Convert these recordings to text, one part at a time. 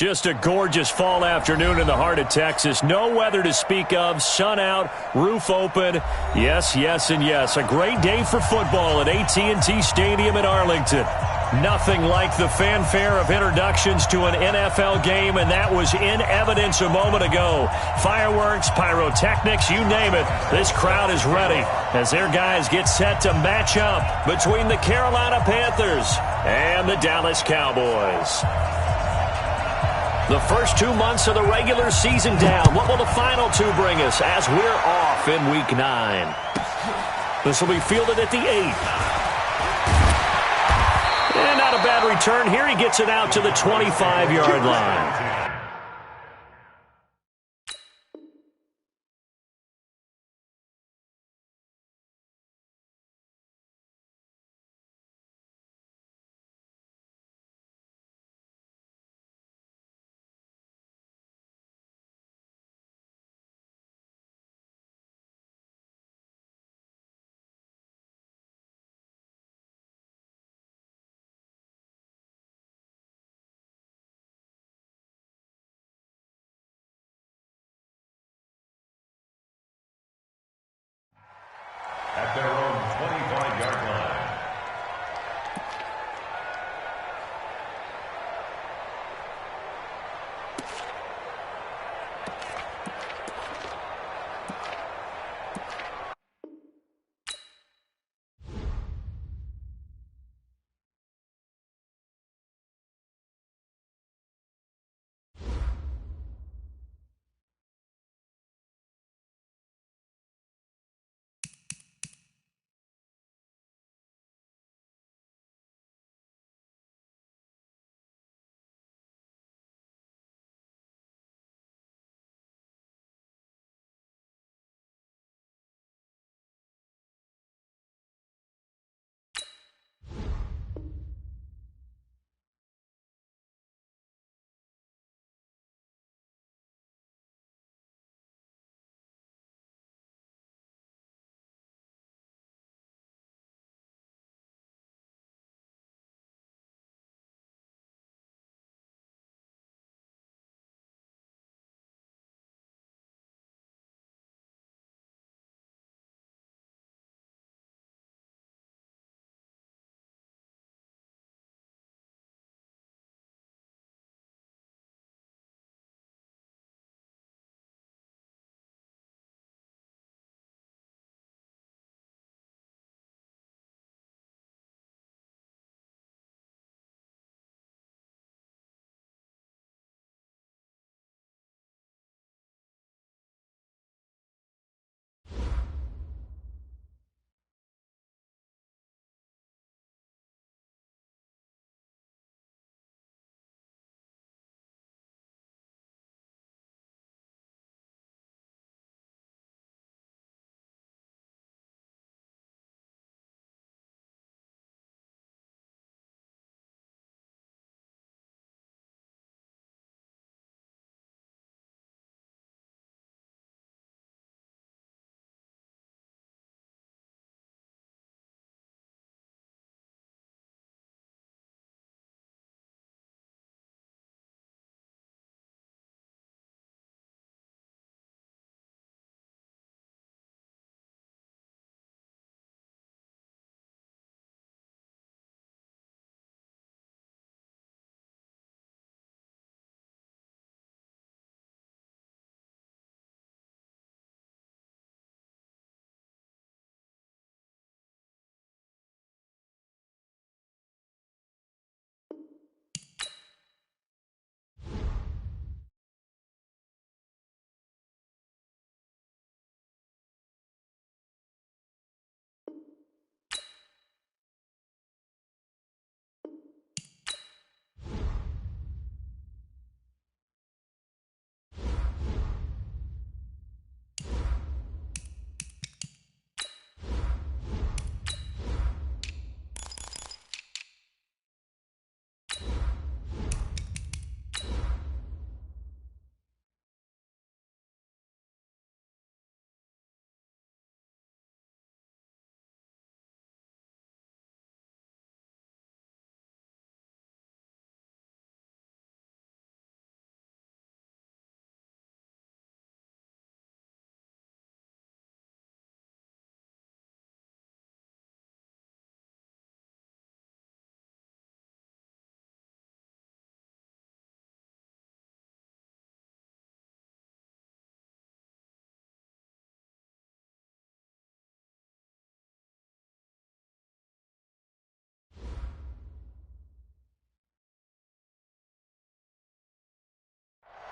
Just a gorgeous fall afternoon in the heart of Texas. No weather to speak of. Sun out, roof open. Yes, yes, and yes. A great day for football at AT&T Stadium in Arlington. Nothing like the fanfare of introductions to an NFL game, and that was in evidence a moment ago. Fireworks, pyrotechnics, you name it. This crowd is ready as their guys get set to match up between the Carolina Panthers and the Dallas Cowboys. The first 2 months of the regular season down. What will the final two bring us as we're off in Week 9? This will be fielded at the 8. And not a bad return here. He gets it out to the 25-yard line.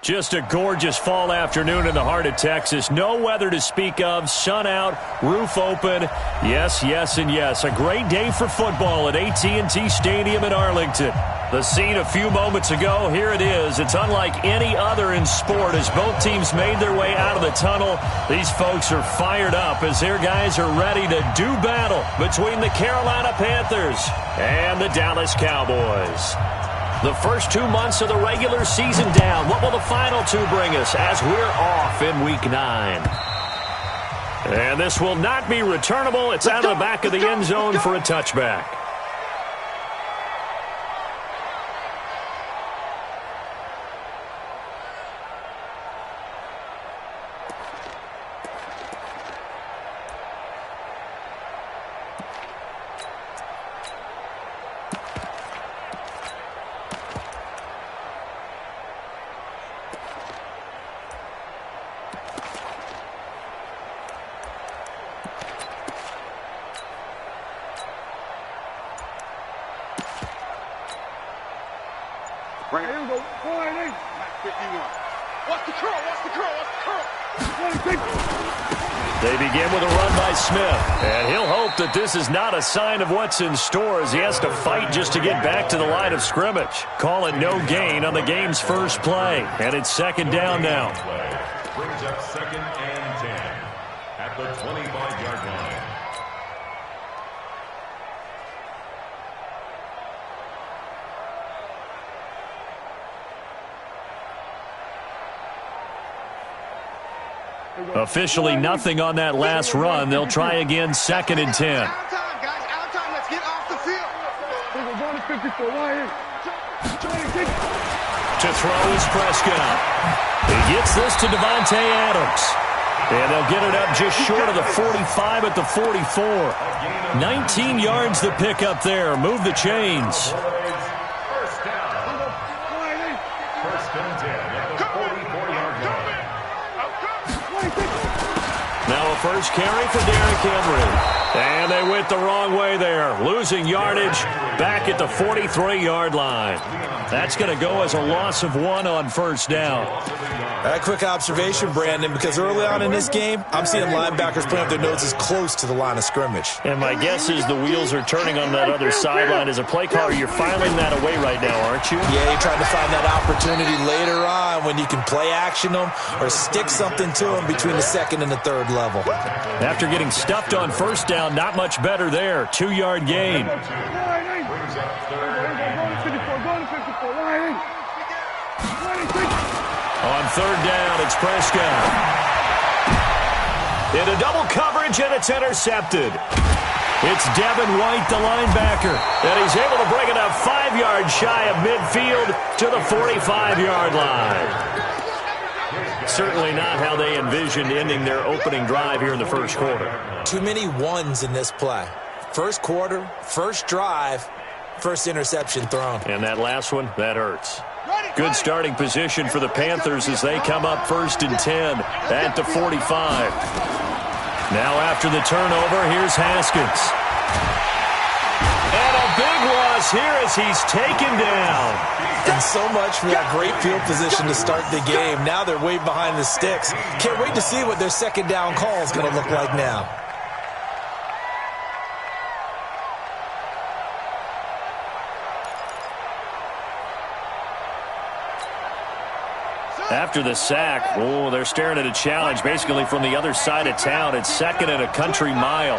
Just a gorgeous fall afternoon in the heart of Texas. No weather to speak of. Sun out, roof open. Yes, yes, and yes. A great day for football at AT&T Stadium in Arlington. The scene a few moments ago, here it is. It's unlike any other in sport as both teams made their way out of the tunnel. These folks are fired up as their guys are ready to do battle between the Carolina Panthers and the Dallas Cowboys. The first 2 months of the regular season down. What will the final two bring us as we're off in Week 9? And this will not be returnable. It's out of the back of the end zone for a touchback. Right here we go. 480. 51. Watch the curl. Watch the curl. Watch the curl. They begin with a run by Smith. And he'll hope that this is not a sign of what's in store as he has to fight just to get back to the line of scrimmage. Call it no gain on the game's first play. And it's second down now. Brings up 2nd and 10 at the 25-yard line. Officially nothing on that last run. They'll try again 2nd and 10. Out of time, guys. Out of time. Let's get off the field. To throw is Prescott. He gets this to Devontae Adams. And they'll get it up just short of the 45 at the 44. 19 yards to pick up there. Move the chains. First down. First and 10 at the 44-yard line. Now a first carry for Derrick Henry. And they went the wrong way there. Losing yardage back at the 43-yard line. That's going to go as a loss of 1 on first down. A quick observation, Brandon, because early on in this game, I'm seeing linebackers putting up their noses close to the line of scrimmage. And my guess is the wheels are turning on that other sideline. As a play caller, you're filing that away right now, aren't you? Yeah, you're trying to find that opportunity later on when you can play action them or stick something to them between the 2nd and the 3rd level. After getting stuffed on first down, not much better there. 2-yard gain. On 3rd down, it's Prescott. Into double coverage, and it's intercepted. It's Devin White, the linebacker, and he's able to bring it up 5 yards shy of midfield to the 45-yard line. Certainly not how they envisioned ending their opening drive here in the first quarter. Too many ones in this play. First quarter, first drive, first interception thrown. And that last one, that hurts. Good starting position for the Panthers as they come up 1st and 10 at the 45. Now after the turnover, here's Haskins. And a big loss here as he's taken down. And so much for that great field position to start the game. Now they're way behind the sticks. Can't wait to see what their 2nd down call is going to look like now. After the sack, they're staring at a challenge basically from the other side of town. It's 2nd and a country mile.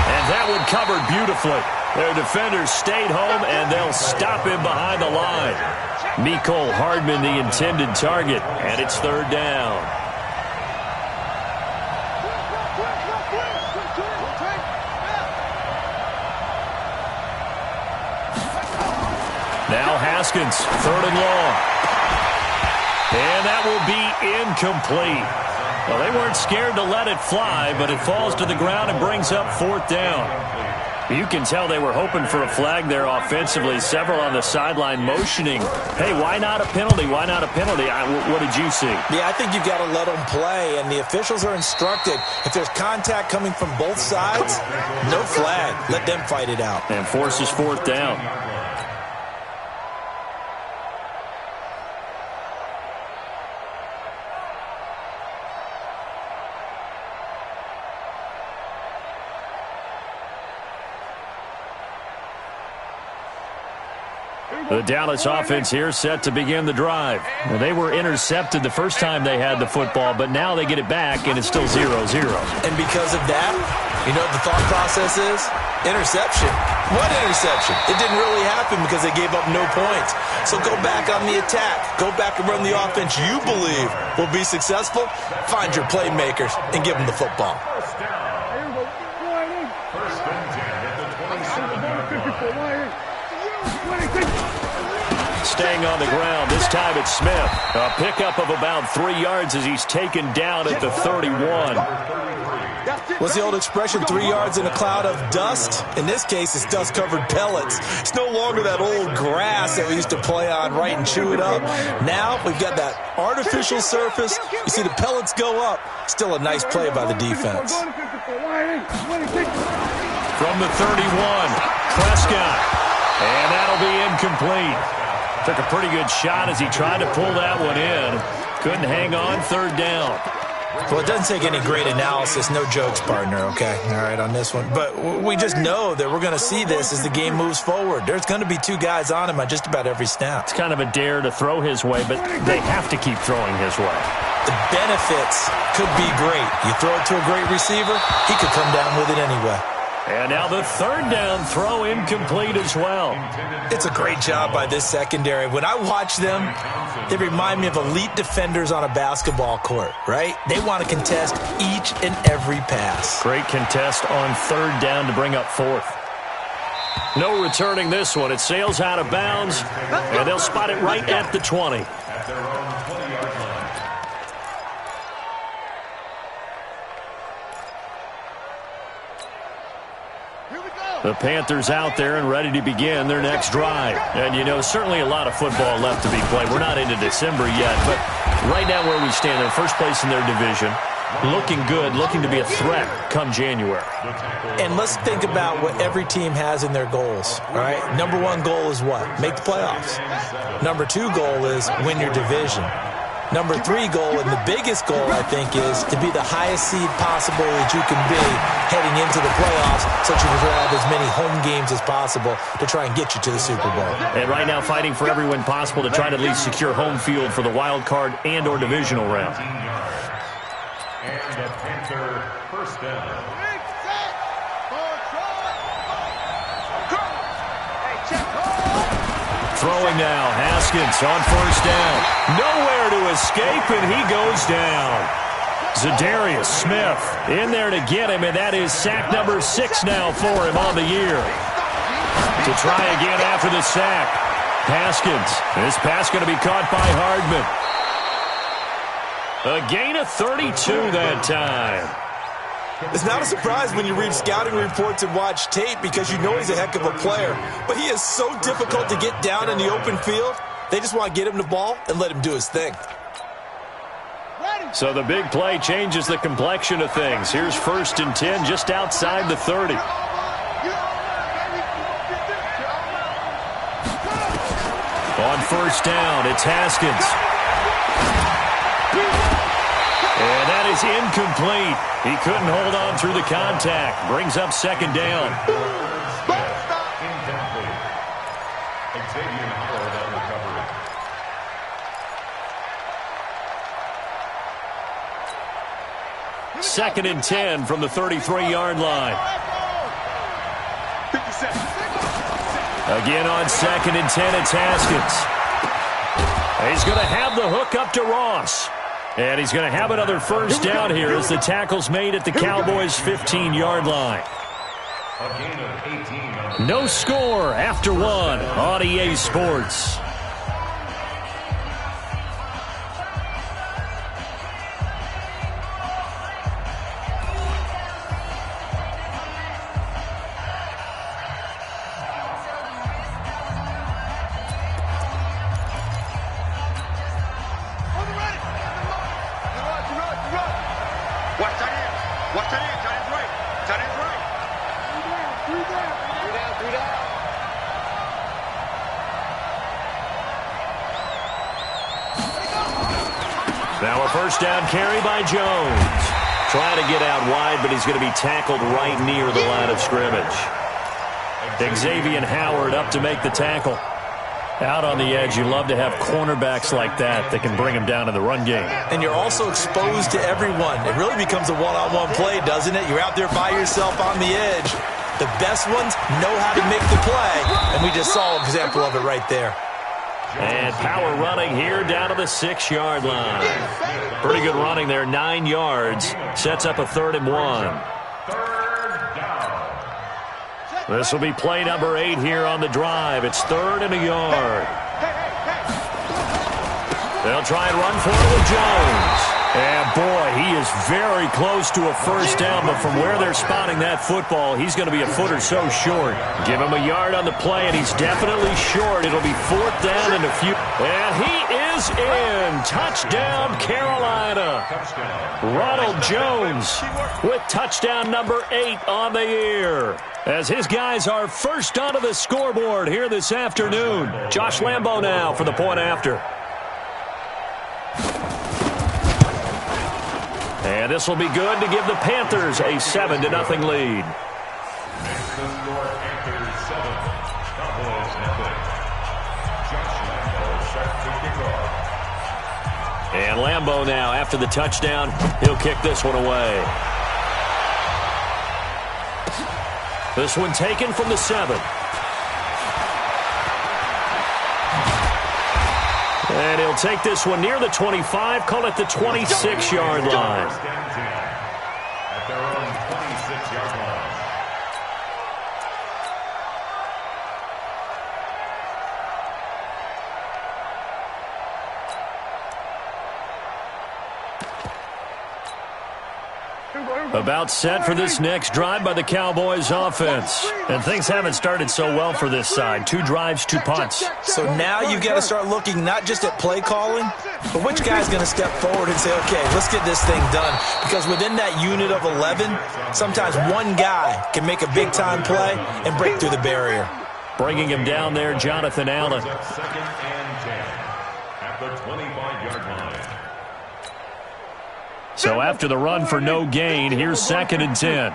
And that one covered beautifully. Their defenders stayed home, and they'll stop him behind the line. Mecole Hardman, the intended target, and it's 3rd down. Now Haskins, 3rd and long. And that will be incomplete. Well, they weren't scared to let it fly, but it falls to the ground and brings up 4th down. You can tell they were hoping for a flag there offensively. Several on the sideline motioning, hey, why not a penalty? Why not a penalty? What did you see? Yeah, I think you've got to let them play, and the officials are instructed. If there's contact coming from both sides, no flag. Let them fight it out. And forces 4th down. The Dallas offense here set to begin the drive. Now, they were intercepted the first time they had the football, but now they get it back, and it's still 0-0. And because of that, you know what the thought process is? Interception. What interception? It didn't really happen because they gave up no points. So go back on the attack. Go back and run the offense you believe will be successful. Find your playmakers and give them the football. First and 10 at the 27-yard line. Staying on the ground, this time it's Smith. A pickup of about 3 yards as he's taken down at the 31. What's the old expression, 3 yards in a cloud of dust? In this case, it's dust-covered pellets. It's no longer that old grass that we used to play on, right, and chew it up. Now we've got that artificial surface. You see the pellets go up. Still a nice play by the defense. From the 31, Prescott. And that'll be incomplete. Took a pretty good shot as he tried to pull that one in. Couldn't hang on, third down. Well, it doesn't take any great analysis. No jokes, partner, okay? All right, on this one. But we just know that we're going to see this as the game moves forward. There's going to be 2 guys on him on just about every snap. It's kind of a dare to throw his way, but they have to keep throwing his way. The benefits could be great. You throw it to a great receiver, he could come down with it anyway. And now the third down throw incomplete as well. It's a great job by this secondary. When I watch them, they remind me of elite defenders on a basketball court, right? They want to contest each and every pass. Great contest on third down to bring up fourth. No returning this one. It sails out of bounds, and they'll spot it right at the 20. At their own 20-yard line. The Panthers out there and ready to begin their next drive. And, you know, certainly a lot of football left to be played. We're not into December yet, but right now where we stand, they're first place in their division. Looking good, looking to be a threat come January. And let's think about what every team has in their goals, all right? Number 1 goal is what? Make the playoffs. Number 2 goal is win your division. Number 3 goal, and the biggest goal, I think, is to be the highest seed possible that you can be heading into the playoffs so that you can have as many home games as possible to try and get you to the Super Bowl. And right now fighting for every win possible to try to at least secure home field for the wild card and or divisional round. And a Panther first down. Throwing now, Haskins on first down. Nowhere to escape, and he goes down. Zadarius Smith in there to get him, and that is sack number 6 now for him on the year. To try again after the sack. Haskins. This pass going to be caught by Hardman. A gain of 32 that time. It's not a surprise when you read scouting reports and watch tape because you know he's a heck of a player. But he is so difficult to get down in the open field. They just want to get him the ball and let him do his thing. So the big play changes the complexion of things. Here's first and 10 just outside the 30. On first down, it's Haskins. And that is incomplete. He couldn't hold on through the contact. Brings up second down. Incomplete. Xavier Howard on recovery. Second and 10 from the 33-yard line. Again on second and 10, it's Haskins. He's going to have the hook up to Ross. And he's going to have another first down here as the tackle's made at the Cowboys' 15-yard line. A gain of 18. No score after one on EA Sports. Now a first down carry by Jones. Trying to get out wide, but he's going to be tackled right near the line of scrimmage. Xavier Howard up to make the tackle. Out on the edge, you love to have cornerbacks like that can bring them down in the run game. And you're also exposed to everyone. It really becomes a one-on-one play, doesn't it? You're out there by yourself on the edge. The best ones know how to make the play, and we just saw an example of it right there. And power running here down to the 6-yard line. Pretty good running there, 9 yards. Sets up a 3rd and 1. This will be play number 8 here on the drive. It's 3rd and a yard. They'll try and run for it with Jones. And, boy, he is very close to a first down, but from where they're spotting that football, he's going to be a foot or so short. Give him a yard on the play, and he's definitely short. It'll be 4th down and a few. And he is in. Touchdown, Carolina. Ronald Jones with touchdown number 8 on the year, as his guys are first onto the scoreboard here this afternoon. Josh Lambo now for the point after. And this will be good to give the Panthers a 7-0 lead. Makes the score Panthers 7, Cowboys nothing. Josh Lambo set to kick off. And Lambo now, after the touchdown, he'll kick this one away. This one taken from the 7. And he'll take this one near the 25, call it the 26-yard line. At their own 26-yard line. About set for this next drive by the Cowboys offense. And things haven't started so well for this side. 2 drives, 2 punts. So now you've got to start looking not just at play calling, but which guy's going to step forward and say, okay, let's get this thing done. Because within that unit of 11, sometimes one guy can make a big-time play and break through the barrier. Bringing him down there, Jonathan Allen. 2nd and 10 at the 25-yard line. So after the run for no gain, here's 2nd and 10.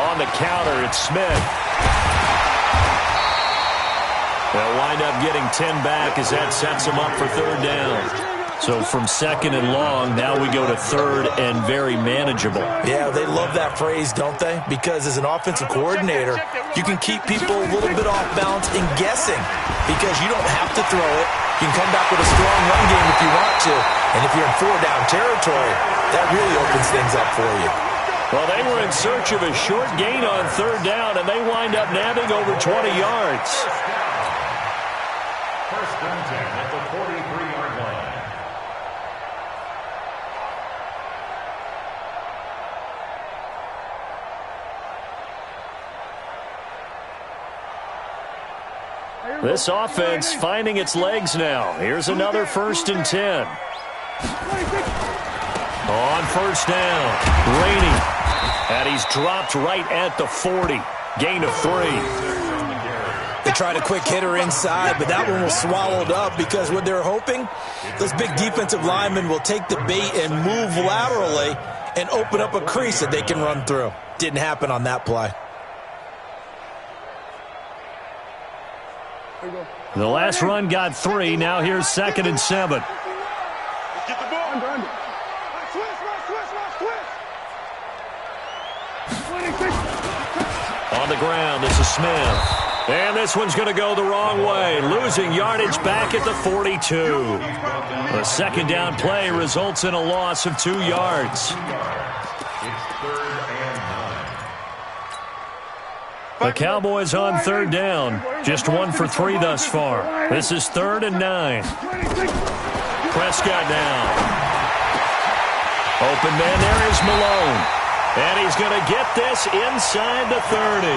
On the counter, it's Smith. They'll wind up getting 10 back as that sets them up for 3rd down. So from 2nd and long, now we go to 3rd and very manageable. Yeah, they love that phrase, don't they? Because as an offensive coordinator, you can keep people a little bit off balance and guessing because you don't have to throw it. You can come back with a strong run game if you want to. And if you're in 4-down territory, that really opens things up for you. Well, they were in search of a short gain on 3rd down, and they wind up nabbing over 20 yards. 1st and 10 at the 43-yard line. This offense finding its legs now. Here's another 1st and 10. On 1st down, Rainey. And he's dropped right at the 40. Gain of 3. They tried a quick hitter inside, but that one was swallowed up because what they're hoping, those big defensive linemen will take the bait and move laterally and open up a crease that they can run through. Didn't happen on that play. The last run got 3. Now here's 2nd and 7. Get the ball. Under. On the ground, this is Smith. And this one's going to go the wrong way. Losing yardage back at the 42. A 2nd down play results in a loss of 2 yards. It's 3rd and 9. The Cowboys on 3rd down. Just 1 for 3 thus far. This is 3rd and 9. Prescott now. Open man there is Malone. And he's going to get this inside the 30.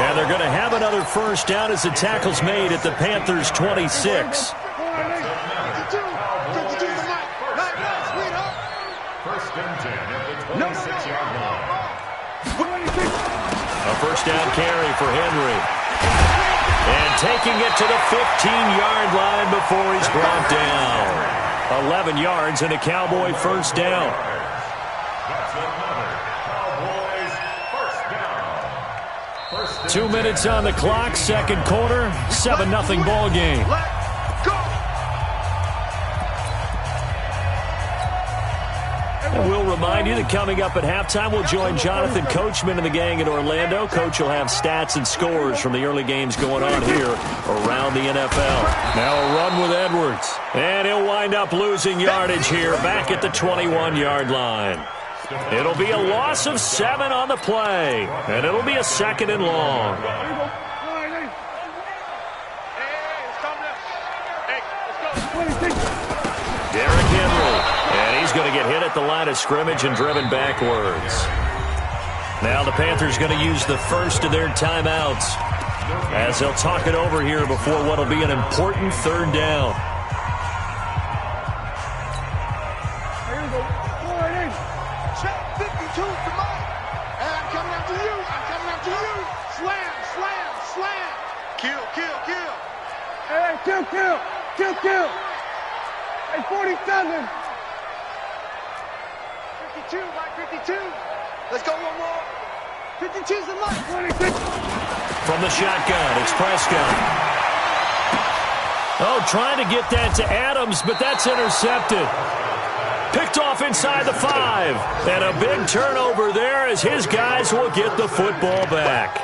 And they're going to have another 1st down as the tackle's made at the Panthers' 26. 1st and 10 at the 26-yard line. A 1st down carry for Henry. And taking it to the 15-yard line before he's brought down. 11 yards and a Cowboy 1st down. That's another Cowboys 1st down. 2 minutes on the clock, second quarter, 7-0 ball game. And we'll remind you that coming up at halftime, we'll join Jonathan Coachman and the gang in Orlando. Coach will have stats and scores from the early games going on here around the NFL. Now a run with Edwards. And he'll wind up losing yardage here back at the 21-yard line. It'll be a loss of 7 on the play, and it'll be a 2nd and long. Derrick Henry, and he's going to get hit at the line of scrimmage and driven backwards. Now the Panthers going to use the first of their timeouts as they'll talk it over here before what will be an important 3rd down. Kill. Hey, 47. 52, Mike, 52. Let's go one more. 52's the Mike. 26. From the shotgun, it's Prescott. Oh, trying to get that to Adams, but that's intercepted. Picked off inside the 5. And a big turnover there as his guys will get the football back.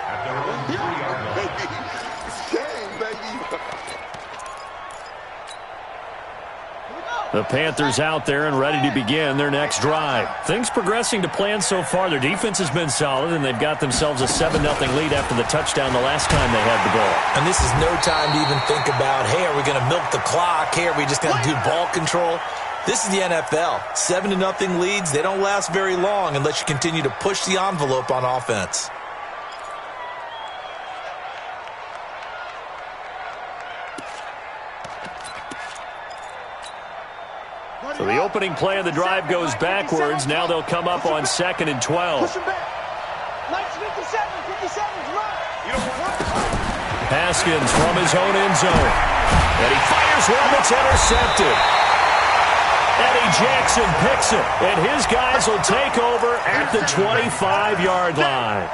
The Panthers out there and ready to begin their next drive. Things progressing to plan so far. Their defense has been solid, and they've got themselves a 7-0 lead after the touchdown the last time they had the ball. And this is no time to even think about, hey, are we going to milk the clock? Hey, are we just going to do ball control? This is the NFL. 7-0 leads, they don't last very long unless you continue to push the envelope on offense. So the opening play of the drive goes backwards. Now they'll come up on 2nd and 12. Haskins from his own end zone. And he fires one that's intercepted. Eddie Jackson picks it. And his guys will take over at the 25-yard line.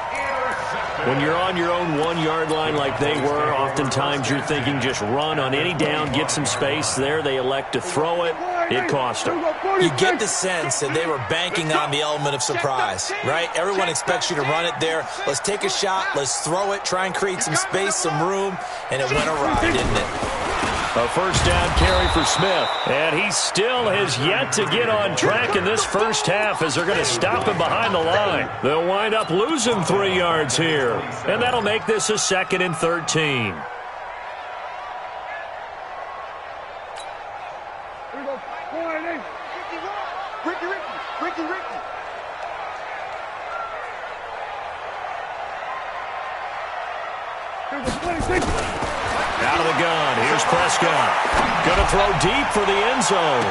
When you're on your own 1-yard line like they were, oftentimes you're thinking just run on any down, get some space. There they elect to throw it. It cost them. You get the sense that they were banking on the element of surprise, right? Everyone expects you to run it there. Let's take a shot. Let's throw it. Try and create some space, some room. And it went awry, didn't it? A first down carry for Smith. And he still has yet to get on track in this first half as they're going to stop him behind the line. They'll wind up losing 3 yards here. And that'll make this a 2nd and 13. Out of the gun, here's Prescott. Going to throw deep for the end zone.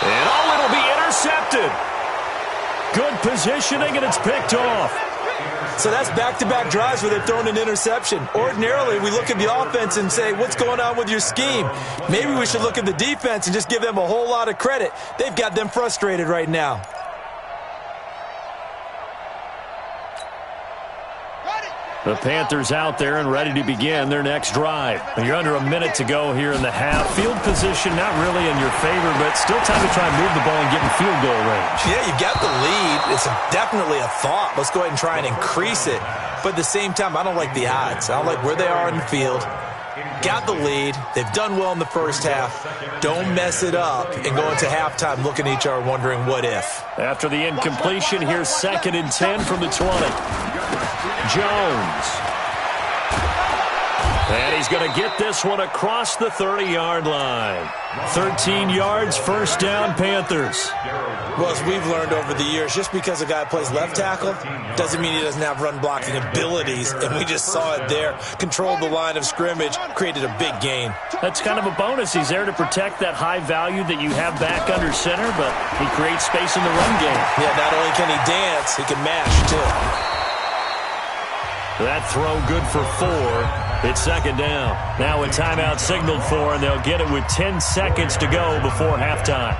And it'll be intercepted. Good positioning, and it's picked off. So that's back-to-back drives where they've thrown an interception. Ordinarily, we look at the offense and say, what's going on with your scheme? Maybe we should look at the defense and just give them a whole lot of credit. They've got them frustrated right now. The Panthers out there and ready to begin their next drive. You're under a minute to go here in the half. Field position not really in your favor, but still time to try and move the ball and get in field goal range. Yeah, you got the lead. It's definitely a thought. Let's go ahead and try and increase it. But at the same time, I don't like the odds. I don't like where they are in the field. Got the lead. They've done well in the first half. Don't mess it up and go into halftime looking at each other wondering what if. After the incompletion, here's 2nd and 10 from the 20. Jones. And he's going to get this one across the 30-yard line. 13 yards, first down, Panthers. Well, as we've learned over the years, just because a guy plays left tackle doesn't mean he doesn't have run-blocking abilities, and we just saw it there. Controlled the line of scrimmage, created a big gain. That's kind of a bonus. He's there to protect that high value that you have back under center, but he creates space in the run game. Yeah, not only can he dance, he can mash, too. That throw good for 4. It's 2nd down. Now a timeout signaled for, and they'll get it with 10 seconds to go before halftime.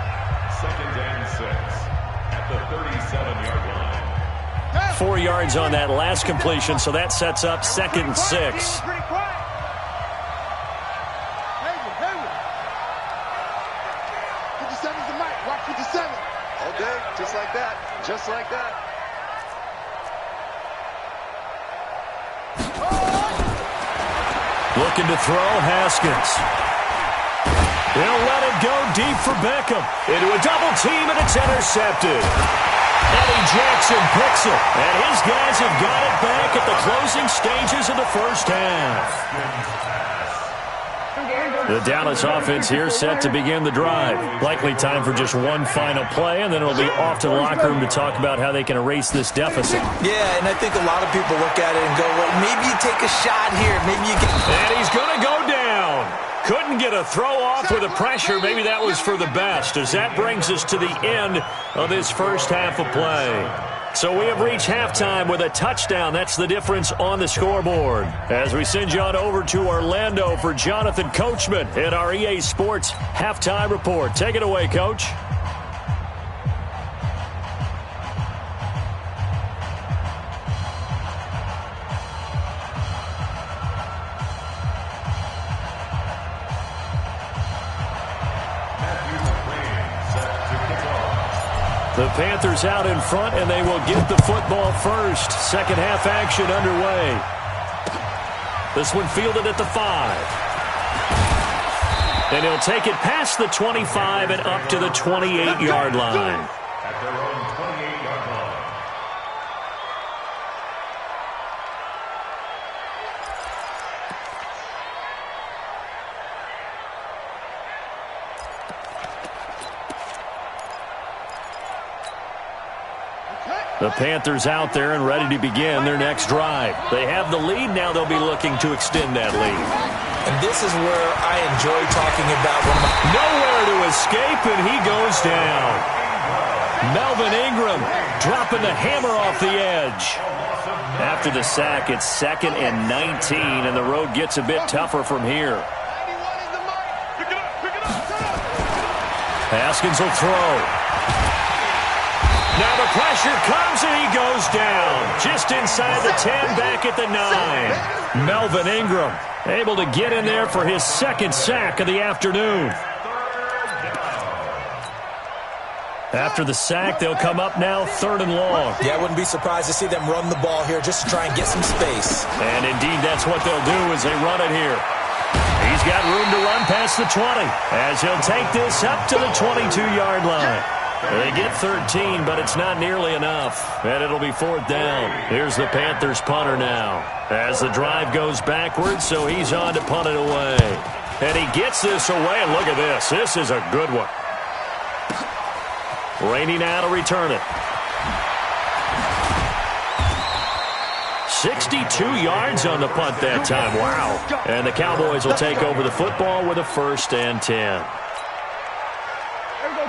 2nd and 6 at the 37-yard line. 4 yards on that last completion, so that sets up 2nd and 6. Okay, just like that. Just like that. Looking to throw, Haskins. He'll let it go deep for Beckham. Into a double team, and it's intercepted. Eddie Jackson picks it, and his guys have got it back at the closing stages of the first half. The Dallas offense here set to begin the drive. Likely time for just one final play, and then it'll be off to the locker room to talk about how they can erase this deficit. Yeah, and I think a lot of people look at it and go, well, maybe you take a shot here. Maybe you get... And he's going to go down. Couldn't get a throw off with the pressure. Maybe that was for the best, as that brings us to the end of this first half of play. So we have reached halftime with a touchdown. That's the difference on the scoreboard. As we send you on over to Orlando for Jonathan Coachman in our EA Sports Halftime Report. Take it away, Coach. The Panthers out in front, and they will get the football first. Second half action underway. This one fielded at the 5. And he'll take it past the 25 and up to the 28-yard line. At their own 28-yard line. The Panthers out there and ready to begin their next drive. They have the lead. Now they'll be looking to extend that lead. And this is where I enjoy talking about nowhere to escape, and he goes down. Melvin Ingram dropping the hammer off the edge. After the sack, it's 2nd and 19, and the road gets a bit tougher from here. Haskins will throw. Now the pressure comes, and he goes down. Just inside the 10, back at the 9. Melvin Ingram able to get in there for his 2nd sack of the afternoon. After the sack, they'll come up now 3rd and long. Yeah, I wouldn't be surprised to see them run the ball here just to try and get some space. And indeed, that's what they'll do as they run it here. He's got room to run past the 20 as he'll take this up to the 22-yard line. They get 13, but it's not nearly enough. And it'll be 4th down. Here's the Panthers punter now. As the drive goes backwards, so he's on to punt it away. And he gets this away, and look at this. This is a good one. Rainey now to return it. 62 yards on the punt that time. Wow. And the Cowboys will take over the football with a 1st and 10.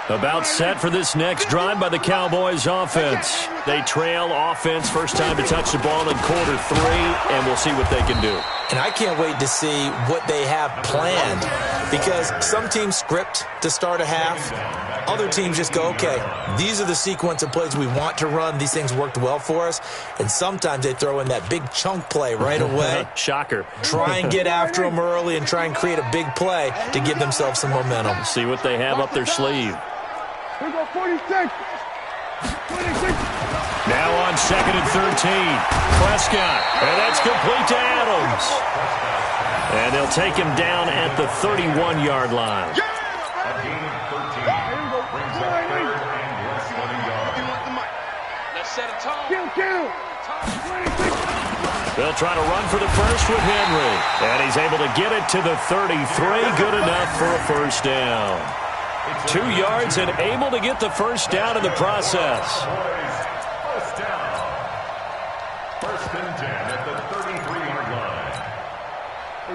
About set for this next drive by the Cowboys offense. They trail offense, first time to touch the ball in quarter 3, and we'll see what they can do. And I can't wait to see what they have planned, because some teams script to start a half. Other teams just go, okay, these are the sequence of plays we want to run. These things worked well for us. And sometimes they throw in that big chunk play right away. Shocker. Try and get after them early and try and create a big play to give themselves some momentum. See what they have up their sleeve. Here we go, 46. 26. Now on 2nd and 13. Prescott. And that's complete to Adams. And they'll take him down at the 31-yard line. A gain of 13. Brings up 3rd and less than a yard. Let's set a tone. Kill. 26. They'll try to run for the first with Henry. And he's able to get it to the 33. Good enough for a 1st down. 2 yards and able to get the 1st down in the process. 1st down. 1st and 10 at the 33-yard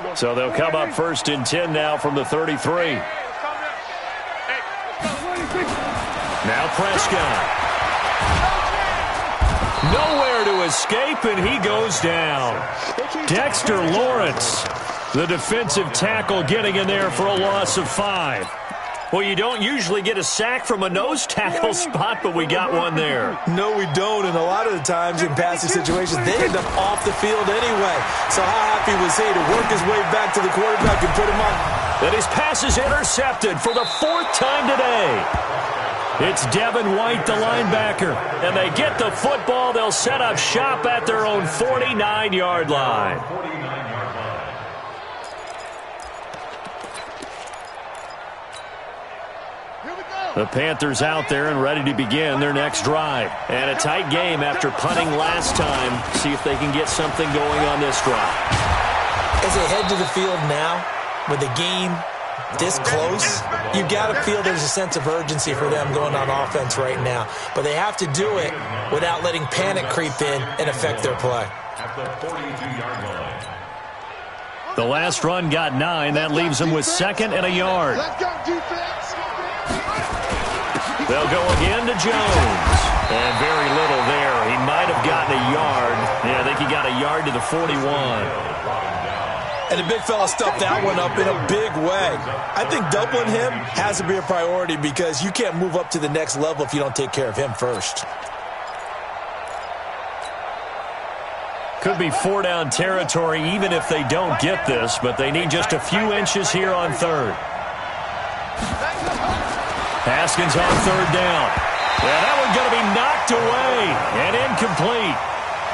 line. So they'll come up 1st and 10 now from the 33. Now Prescott. Nowhere to escape, and he goes down. Dexter Lawrence, the defensive tackle, getting in there for a loss of 5. Well, you don't usually get a sack from a nose tackle spot, but we got one there. No, we don't, and a lot of the times in passing situations, they end up off the field anyway. So how happy was he to work his way back to the quarterback and put him up? And his pass is intercepted for the 4th time today. It's Devin White, the linebacker, and they get the football. They'll set up shop at their own 49-yard line. The Panthers out there and ready to begin their next drive. And a tight game after punting last time. See if they can get something going on this drive. As they head to the field now, with the game this close, you got to feel there's a sense of urgency for them going on offense right now. But they have to do it without letting panic creep in and affect their play. At the 42-yard line. The last run got 9. That leaves them with 2nd and a yard. Let's go, defense. They'll go again to Jones. And very little there. He might have gotten a yard. Yeah, I think he got a yard to the 41. And the big fella stuffed that one up in a big way. I think doubling him has to be a priority because you can't move up to the next level if you don't take care of him first. Could be 4-down territory even if they don't get this, but they need just a few inches here on 3rd. Haskins on 3rd down. Yeah, that one's going to be knocked away and incomplete.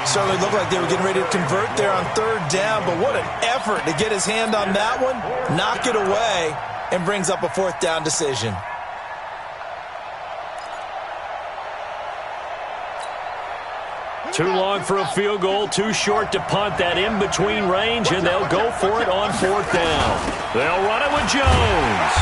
Certainly looked like they were getting ready to convert there on 3rd down, but what an effort to get his hand on that one, knock it away, and brings up a 4th down decision. Too long for a field goal, too short to punt. That in-between range, and they'll go for it on 4th down. They'll run it with Jones.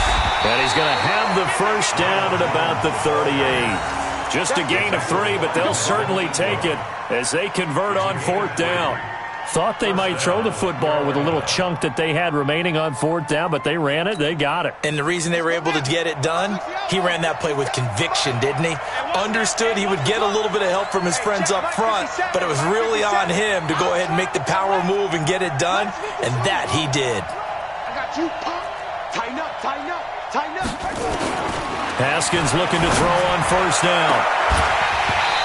And he's going to have the 1st down at about the 38. Just a gain of 3, but they'll certainly take it as they convert on 4th down. Thought they might throw the football with a little chunk that they had remaining on 4th down, but they ran it, they got it. And the reason they were able to get it done, he ran that play with conviction, didn't he? Understood he would get a little bit of help from his friends up front, but it was really on him to go ahead and make the power move and get it done, and that he did. I got you. Tighten up, tighten up, tighten up. Haskins looking to throw on 1st down.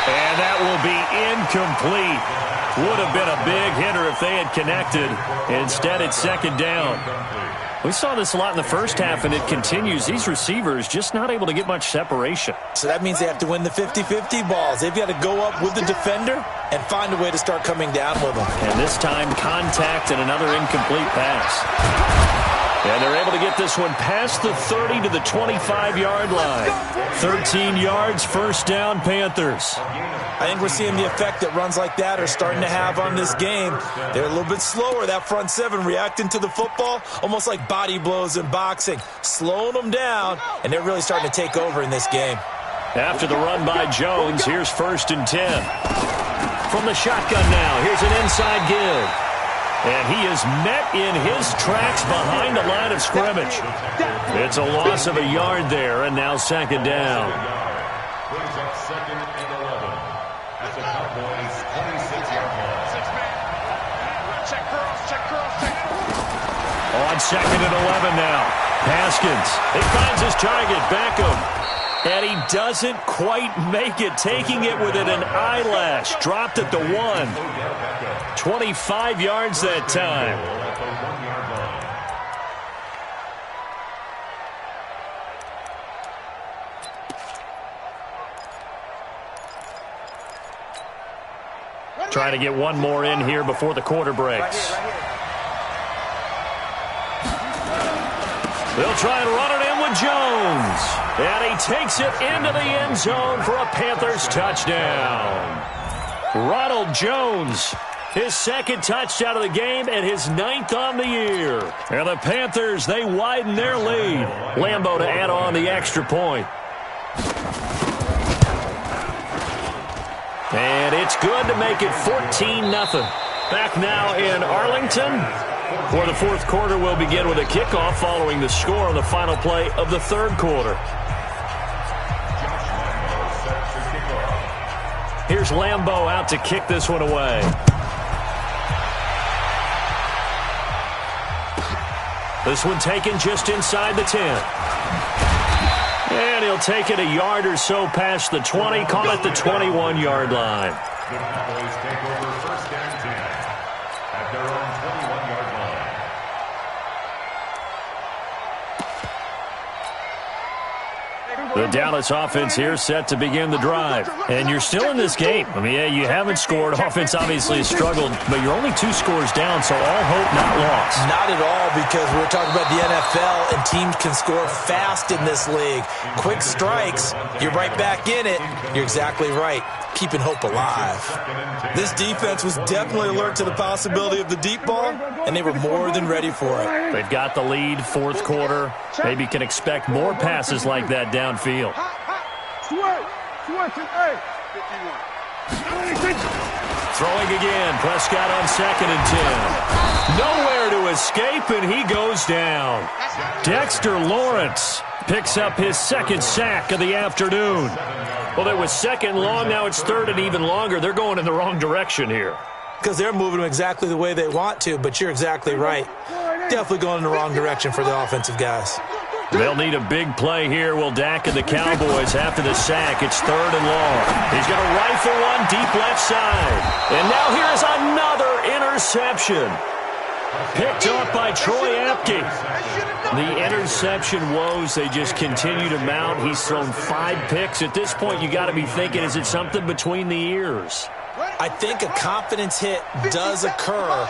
And that will be incomplete. Would have been a big hitter if they had connected. Instead, it's 2nd down. We saw this a lot in the first half, and it continues. These receivers just not able to get much separation. So that means they have to win the 50-50 balls. They've got to go up with the defender and find a way to start coming down with them. And this time, contact and another incomplete pass. And they're able to get this one past the 30 to the 25-yard line. 13 yards, 1st down, Panthers. I think we're seeing the effect that runs like that are starting to have on this game. They're a little bit slower, that front 7, reacting to the football, almost like body blows in boxing, slowing them down, and they're really starting to take over in this game. After the run by Jones, here's 1st and 10. From the shotgun now, here's an inside give. And he is met in his tracks behind the line of scrimmage. It's a loss of a yard there, and now 2nd down. Brings up 2nd and 11. At the Cowboys' 26-yard line. 6-man. Check curls, check curls, check curls. On 2nd and 11 now. Haskins. He finds his target, Beckham. And he doesn't quite make it, taking it within an eyelash. Dropped at the 1. 25 yards that time. Trying to get one more in here before the quarter breaks. They'll try and run it in with Jones. And he takes it into the end zone for a Panthers touchdown. Ronald Jones, his 2nd touchdown of the game and his 9th on the year. And the Panthers, they widen their lead. Lambeau to add on the extra point. And it's good to make it 14-0. Back now in Arlington, where the 4th quarter will begin with a kickoff following the score on the final play of the 3rd quarter. Here's Lambeau out to kick this one away. This one taken just inside the 10. And he'll take it a yard or so past the 20, call it the 21-yard line. The Cowboys take over first and 10 at their own 21-yard line. The Dallas offense here set to begin the drive. And you're still in this game. I mean, yeah, you haven't scored. Offense obviously has struggled, but you're only 2 scores down, so all hope not lost. Not at all, because we're talking about the NFL, and teams can score fast in this league. Quick strikes, you're right back in it. You're exactly right. Keeping hope alive. This defense was definitely alert to the possibility of the deep ball, and they were more than ready for it. They've got the lead, fourth quarter. Maybe can expect more passes like that downfield. Throwing again, Prescott on 2nd and 10. Nowhere to escape, and he goes down. Dexter Lawrence picks up his 2nd sack of the afternoon. Well, it was 2nd long, now it's 3rd and even longer. They're going in the wrong direction here. Because they're moving them exactly the way they want to, but you're exactly right. Definitely going in the wrong direction for the offensive guys. They'll need a big play here. Will Dak and the Cowboys after the sack. It's 3rd and long. He's going to rifle one deep left side. And now here is another interception. Picked off by Troy Apke. The interception woes, they just continue to mount. He's thrown 5 picks. At this point, you got to be thinking, is it something between the ears? I think a confidence hit does occur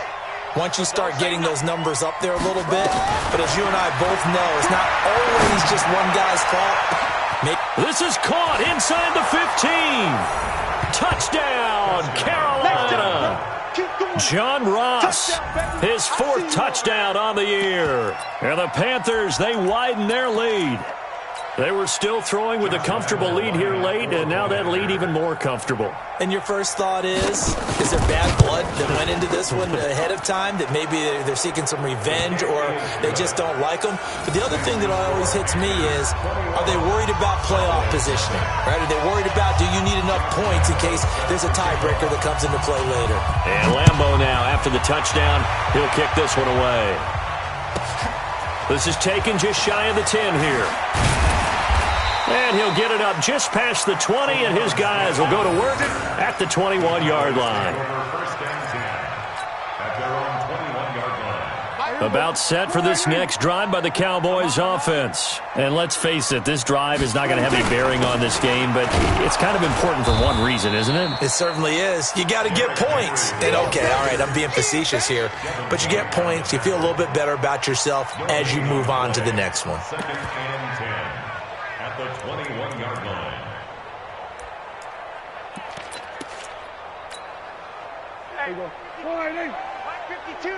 once you start getting those numbers up there a little bit. But as you and I both know, it's not always just one guy's fault. This is caught inside the 15. Touchdown, Carolina. John Ross, his 4th touchdown on the year. And the Panthers, they widen their lead. They were still throwing with a comfortable lead here late, and now that lead even more comfortable. And your first thought is there bad blood that went into this one ahead of time, that maybe they're seeking some revenge or they just don't like them? But the other thing that always hits me is, are they worried about playoff positioning? Right? Are they worried about, do you need enough points in case there's a tiebreaker that comes into play later? And Lambeau now, after the touchdown, he'll kick this one away. This is taken just shy of the 10 here. And he'll get it up just past the 20, and his guys will go to work at the 21-yard line. About set for this next drive by the Cowboys offense. And let's face it, this drive is not going to have any bearing on this game, but it's kind of important for one reason, isn't it? It certainly is. You got to get points. And okay, all right, I'm being facetious here, but you get points, you feel a little bit better about yourself as you move on to the next one. At the 21-yard line. There you go. 52.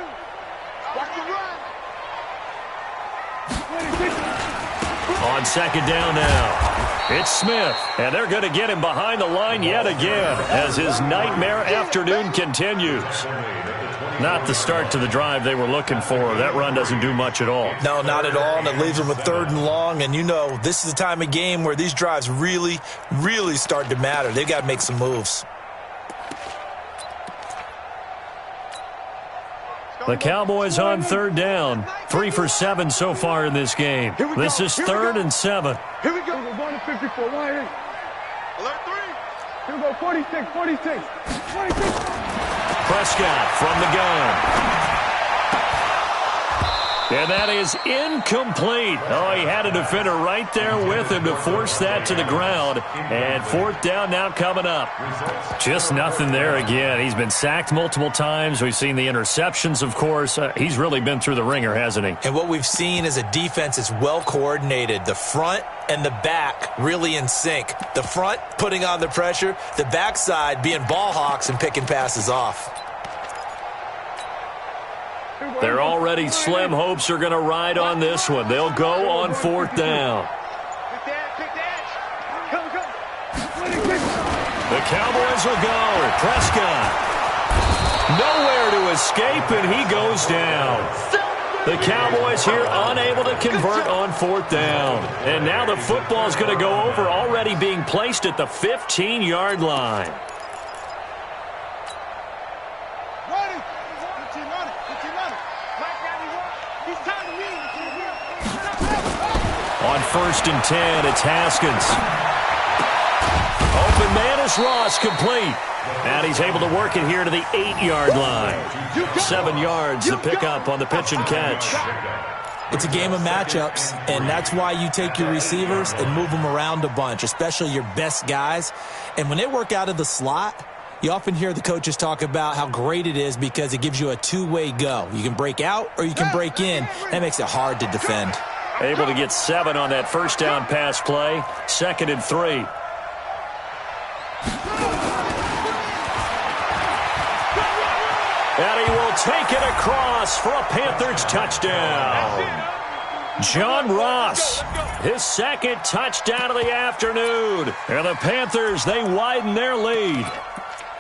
Watch the run. On 2nd down now, it's Smith, and they're going to get him behind the line yet again as his nightmare afternoon continues. Not the start to the drive they were looking for. That run doesn't do much at all. No, not at all, and it leaves them with 3rd and long, and you know this is the time of game where these drives really, really start to matter. They've got to make some moves. The Cowboys on 3rd down. 3 for 7 so far in this game. This is 3rd and 7. Here we go. 154. Alert 3. Here we go. 46. Prescott from the gun. And that is incomplete. Oh, he had a defender right there with him to force that to the ground. And 4th down now coming up. Just nothing there again. He's been sacked multiple times. We've seen the interceptions, of course. He's really been through the ringer, hasn't he? And what we've seen is a defense that's well coordinated. The front and the back really in sync. The front putting on the pressure. The backside being ball hawks and picking passes off. Their already slim hopes are going to ride on this one. They'll go on 4th down. The Cowboys will go. Prescott. Nowhere to escape, and he goes down. The Cowboys here unable to convert on 4th down. And now the football is going to go over, already being placed at the 15-yard line. On 1st and 10, it's Haskins. Open man is Ross, complete. And he's able to work it here to the 8-yard line. 7 yards to pick up on the pitch and catch. It's a game of matchups, and that's why you take your receivers and move them around a bunch, especially your best guys. And when they work out of the slot, you often hear the coaches talk about how great it is because it gives you a two-way go. You can break out or you can break in. That makes it hard to defend. Able to get 7 on that first down pass play. 2nd and 3. And he will take it across for a Panthers touchdown. John Ross, his 2nd touchdown of the afternoon. And the Panthers, they widen their lead.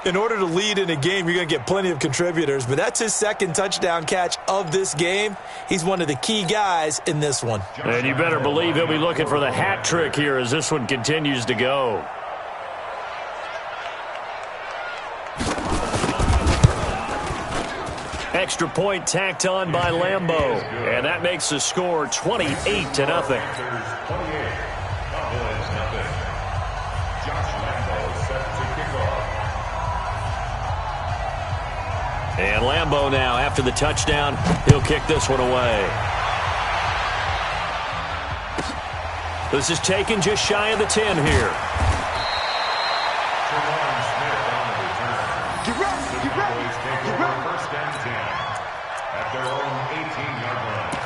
In order to lead in a game, you're going to get plenty of contributors, but that's his 2nd touchdown catch of this game. He's one of the key guys in this one. And you better believe he'll be looking for the hat trick here as this one continues to go. Extra point tacked on by Lambeau. And that makes the score 28-0. And Lambeau now, after the touchdown, he'll kick this one away. This is taken just shy of the 10 here. First and 10 at their own 18-yard line.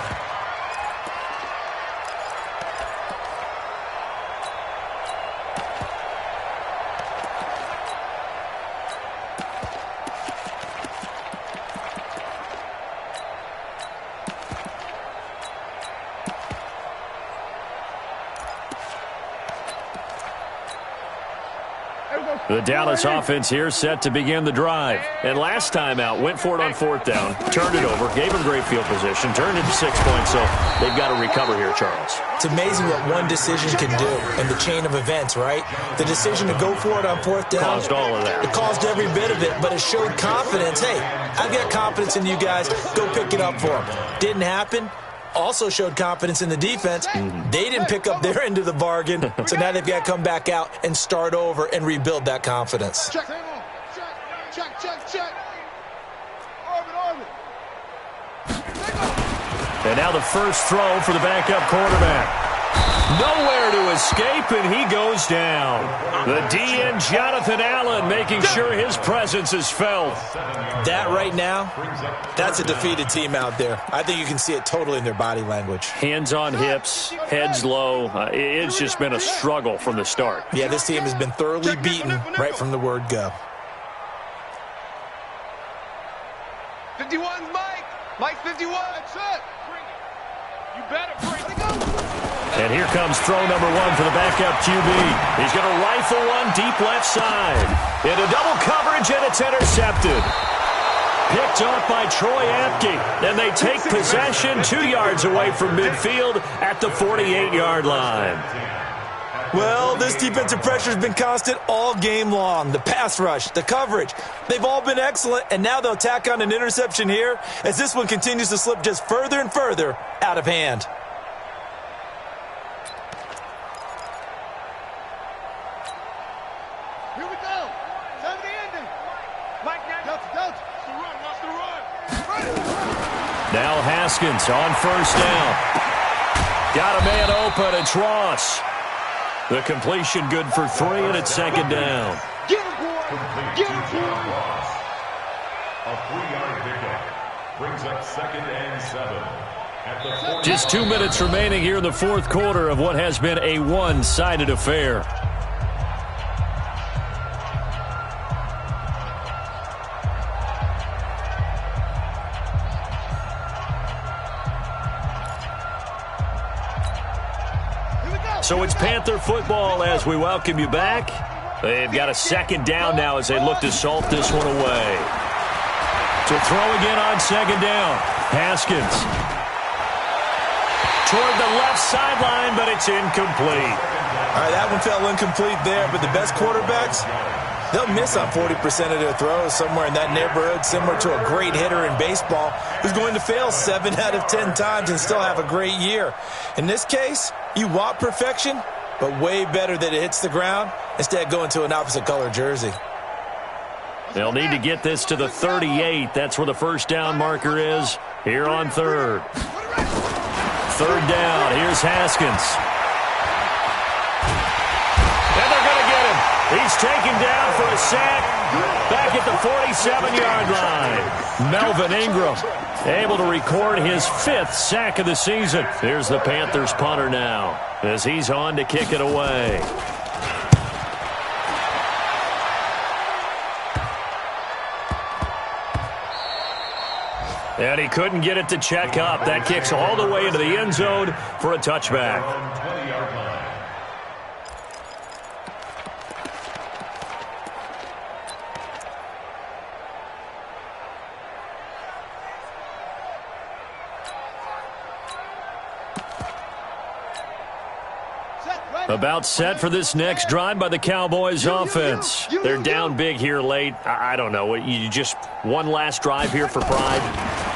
The Dallas offense here set to begin the drive. And last time out, went for it on 4th down, turned it over, gave them great field position, turned it to 6 points, so they've got to recover here, Charles. It's amazing what one decision can do in the chain of events, right? The decision to go for it on 4th down. Caused all of that. It caused every bit of it, but it showed confidence. Hey, I've got confidence in you guys. Go pick it up for them. Didn't happen. Also showed confidence in the defense. They didn't pick up their end of the bargain, so now they've got to come back out and start over and rebuild that confidence. Check. Orbit. And now the first throw for the backup quarterback. Nowhere to escape, and he goes down. The DN, Jonathan Allen, making sure his presence is felt. That right now, that's a defeated team out there. I think you can see it totally in their body language. Hands on hips, heads low. It's just been a struggle from the start. Yeah, this team has been thoroughly beaten right from the word go. 51's Mike. Mike 51. That's it. Bring it. You better bring it. And here comes throw number 1 for the backup QB. He's going to rifle one deep left side. Into double coverage, and it's intercepted. Picked off by Troy Apke. And they take possession 2 yards away from midfield at the 48-yard line. Well, this defensive pressure has been constant all game long. The pass rush, the coverage, they've all been excellent, and now they'll tack on an interception here as this one continues to slip just further and further out of hand. Here we go. Time the ending. Mike, Delta. Watch the run. Now Haskins on 1st down. Got a man open. It's Ross. The completion good for 3, and it's 2nd down. Get him, boy. Get him, boy. A 3-yard pickup brings up 2nd and 7 at the 40. Just 2 minutes remaining here in the 4th quarter of what has been a one-sided affair. So it's Panther football as we welcome you back. They've got a 2nd down now as they look to salt this one away. To throw again on 2nd down. Haskins. Toward the left sideline, but it's incomplete. All right, that one fell incomplete there, but the best quarterbacks, They'll miss on 40% of their throws, somewhere in that neighborhood, similar to a great hitter in baseball who's going to fail 7 out of 10 times and still have a great year. In this case, you want perfection, but way better that it hits the ground instead of going to an opposite color jersey. They'll need to get this to the 38. That's where the first down marker is here on third. Third down. Here's Haskins. And they're going to get him. He's taken down for a sack back at the 47-yard line. Melvin Ingram able to record his 5th sack of the season. Here's the Panthers punter now as he's on to kick it away. And he couldn't get it to check up. That kicks all the way into the end zone for a touchback. About set for this next drive by the Cowboys offense. They're down big here late. I don't know. You just one last drive here for pride?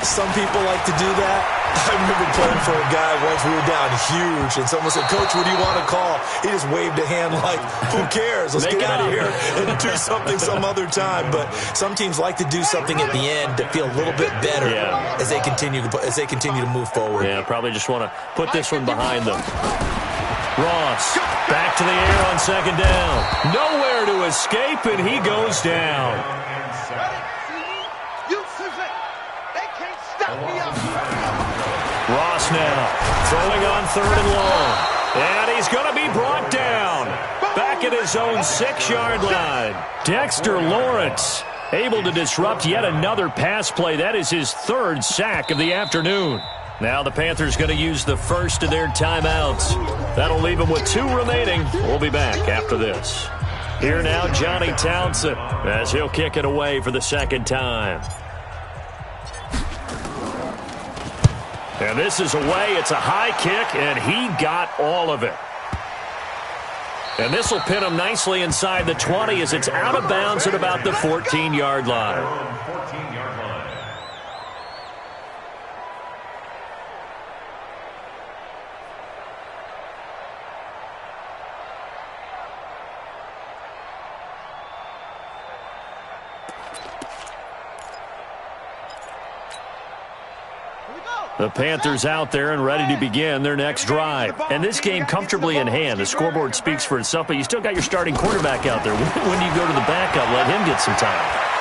Some people like to do that. I remember playing for a guy once. We were down huge, and someone said, "Coach, what do you want to call?" He just waved a hand like, "Who cares? Let's get out of here and do something some other time." But some teams like to do something at the end to feel a little bit better as they continue to move forward. Yeah, probably just want to put this one behind them. Ross back to the air on second down. Nowhere to escape, and he goes down. Ross now throwing on third and long. And he's going to be brought down back at his own 6-yard line. Dexter Lawrence able to disrupt yet another pass play. That is his 3rd sack of the afternoon. Now the Panthers going to use the first of their timeouts. That'll leave them with 2 remaining. We'll be back after this. Here now, Johnny Townsend, as he'll kick it away for the 2nd time. And this is away. It's a high kick, and he got all of it. And this will pin him nicely inside the 20 as it's out of bounds at about the 14-yard line. The Panthers out there and ready to begin their next drive. And this game comfortably in hand. The scoreboard speaks for itself, but you still got your starting quarterback out there. When do you go to the backup? Let him get some time.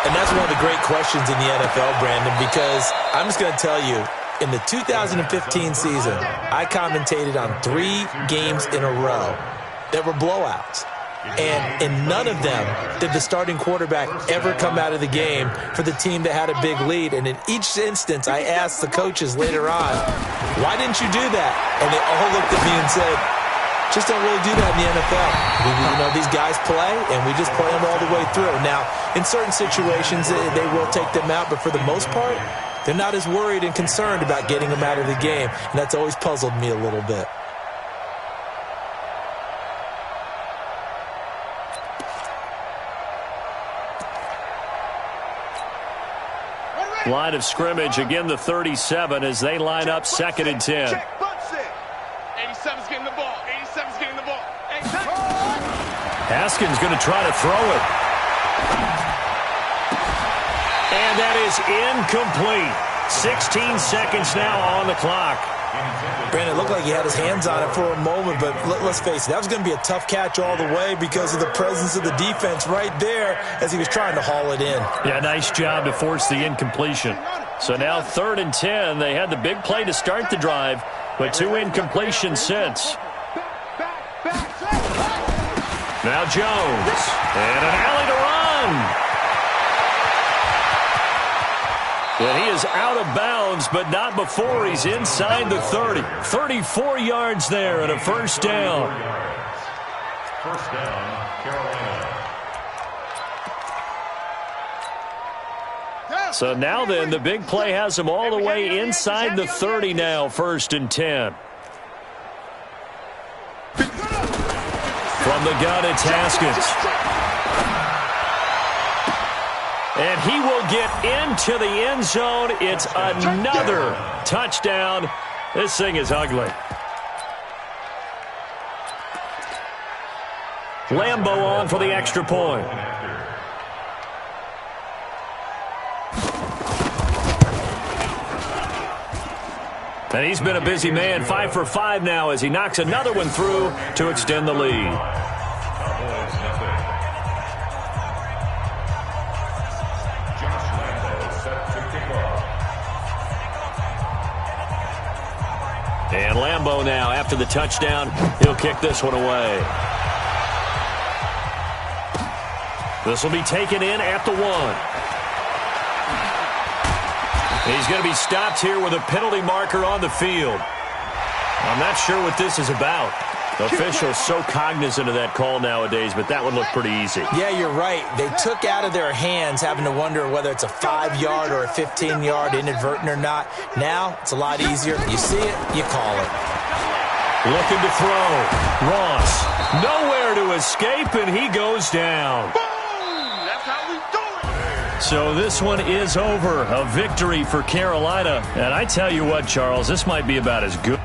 And that's one of the great questions in the NFL, Brandon, because I'm just going to tell you, in the 2015 season, I commentated on 3 games in a row that were blowouts. And in none of them did the starting quarterback ever come out of the game for the team that had a big lead. And in each instance, I asked the coaches later on, why didn't you do that? And they all looked at me and said, just don't really do that in the NFL. These guys play, and we just play them all the way through. Now, in certain situations, they will take them out, but for the most part, they're not as worried and concerned about getting them out of the game. And that's always puzzled me a little bit. Line of scrimmage, again the 37 as they line up 2nd and 10. 87's getting the ball. 87's getting the ball. Haskins going to try to throw it. And that is incomplete. 16 seconds now on the clock. Brandon, it looked like he had his hands on it for a moment, but let's face it, that was going to be a tough catch all the way because of the presence of the defense right there as he was trying to haul it in. Yeah, nice job to force the incompletion. So now 3rd and 10. They had the big play to start the drive, but 2 incompletions since. Now Jones, and an alley to run. And he is out of bounds, but not before he's inside the 30. 34 yards there and a first down. First down, Carolina. So now then, the big play has him all the way inside the 30 now, 1st and 10. From the gun, it's Haskins. And he will get into the end zone. It's another touchdown. This thing is ugly. Lambeau on for the extra point. And he's been a busy man, 5 for 5 now as he knocks another one through to extend the lead. And Lambeau now, after the touchdown, he'll kick this one away. This will be taken in at the 1. He's going to be stopped here with a penalty marker on the field. I'm not sure what this is about. The official's so cognizant of that call nowadays, but that one looked pretty easy. Yeah, you're right. They took out of their hands having to wonder whether it's a 5-yard or a 15-yard inadvertent or not. Now, it's a lot easier. You see it, you call it. Looking to throw. Ross, nowhere to escape, and he goes down. That's how we do it. So this one is over. A victory for Carolina. And I tell you what, Charles, this might be about as good.